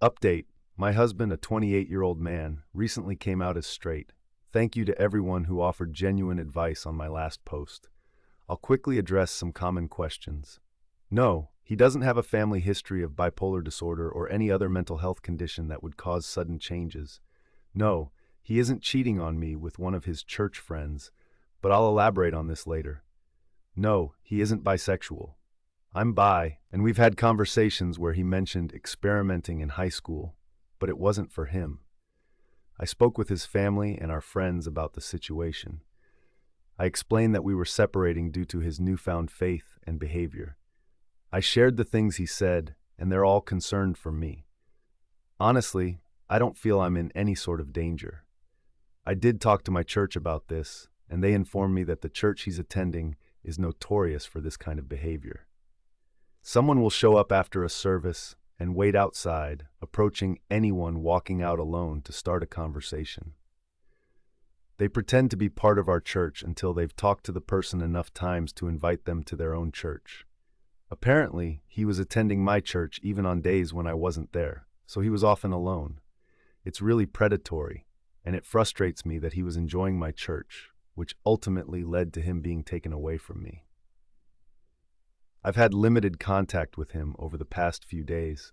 Update. My husband, a 28-year-old man, recently came out as straight. Thank you to everyone who offered genuine advice on my last post. I'll quickly address some common questions. No, he doesn't have a family history of bipolar disorder or any other mental health condition that would cause sudden changes. No, he isn't cheating on me with one of his church friends, but I'll elaborate on this later. No, he isn't bisexual. I'm bi, and we've had conversations where he mentioned experimenting in high school, but it wasn't for him. I spoke with his family and our friends about the situation. I explained that we were separating due to his newfound faith and behavior. I shared the things he said, and they're all concerned for me. Honestly, I don't feel I'm in any sort of danger. I did talk to my church about this, and they informed me that the church he's attending is notorious for this kind of behavior. Someone will show up after a service and wait outside, approaching anyone walking out alone to start a conversation. They pretend to be part of our church until they've talked to the person enough times to invite them to their own church. Apparently, he was attending my church even on days when I wasn't there, so he was often alone. It's really predatory, and it frustrates me that he was enjoying my church, which ultimately led to him being taken away from me. I've had limited contact with him over the past few days.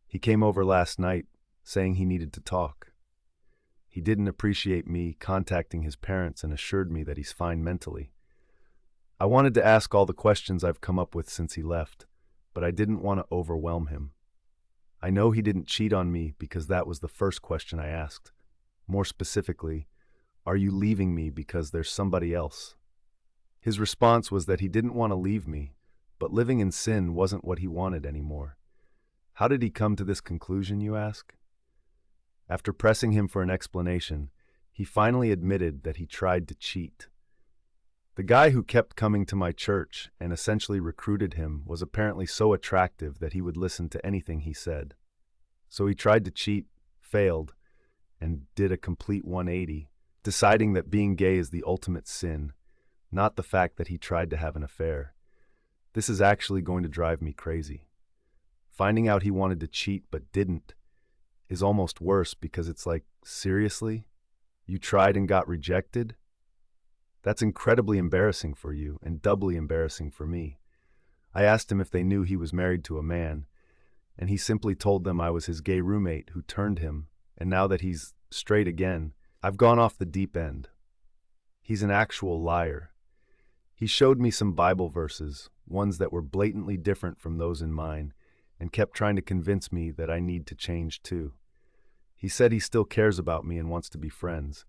He came over last night, saying he needed to talk. He didn't appreciate me contacting his parents and assured me that he's fine mentally. I wanted to ask all the questions I've come up with since he left, but I didn't want to overwhelm him. I know he didn't cheat on me because that was the first question I asked. More specifically, are you leaving me because there's somebody else? His response was that he didn't want to leave me, but living in sin wasn't what he wanted anymore. How did he come to this conclusion, you ask? After pressing him for an explanation, he finally admitted that he tried to cheat. The guy who kept coming to my church and essentially recruited him was apparently so attractive that he would listen to anything he said. So he tried to cheat, failed, and did a complete 180, deciding that being gay is the ultimate sin, not the fact that he tried to have an affair. This is actually going to drive me crazy. Finding out he wanted to cheat but didn't is almost worse because it's like, seriously? You tried and got rejected? That's incredibly embarrassing for you and doubly embarrassing for me. I asked him if they knew he was married to a man, and he simply told them I was his gay roommate who turned him, and now that he's straight again, I've gone off the deep end. He's an actual liar. He showed me some Bible verses, ones that were blatantly different from those in mine, and kept trying to convince me that I need to change too. He said he still cares about me and wants to be friends.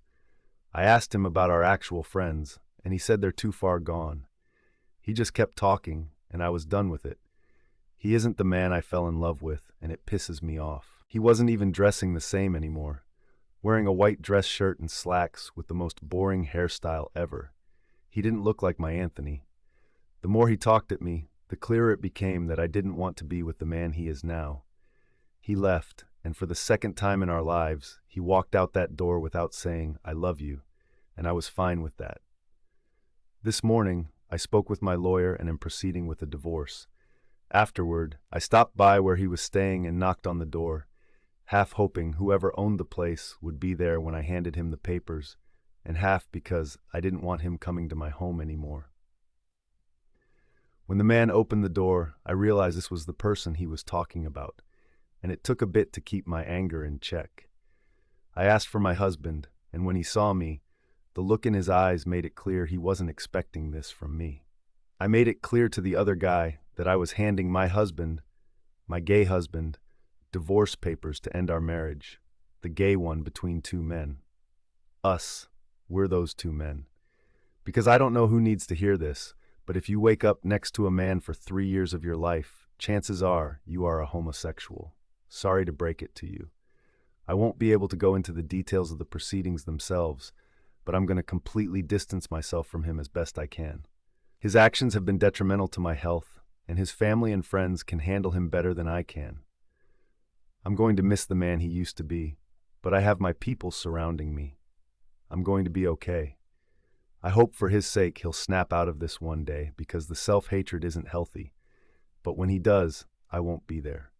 I asked him about our actual friends, and he said they're too far gone. He just kept talking, and I was done with it. He isn't the man I fell in love with, and it pisses me off. He wasn't even dressing the same anymore, wearing a white dress shirt and slacks with the most boring hairstyle ever. He didn't look like my Anthony. The more he talked at me, the clearer it became that I didn't want to be with the man he is now. He left, and for the second time in our lives, he walked out that door without saying, "I love you," and I was fine with that. This morning, I spoke with my lawyer and am proceeding with a divorce. Afterward, I stopped by where he was staying and knocked on the door, half hoping whoever owned the place would be there when I handed him the papers, and half because I didn't want him coming to my home anymore. When the man opened the door, I realized this was the person he was talking about, and it took a bit to keep my anger in check. I asked for my husband, and when he saw me, the look in his eyes made it clear he wasn't expecting this from me. I made it clear to the other guy that I was handing my husband, my gay husband, divorce papers to end our marriage, the gay one between two men. Us, we're those two men. Because I don't know who needs to hear this, but if you wake up next to a man for 3 years of your life, chances are you are a homosexual. Sorry to break it to you. I won't be able to go into the details of the proceedings themselves, but I'm going to completely distance myself from him as best I can. His actions have been detrimental to my health, and his family and friends can handle him better than I can. I'm going to miss the man he used to be, but I have my people surrounding me. I'm going to be okay. I hope for his sake he'll snap out of this one day because the self-hatred isn't healthy. But when he does, I won't be there.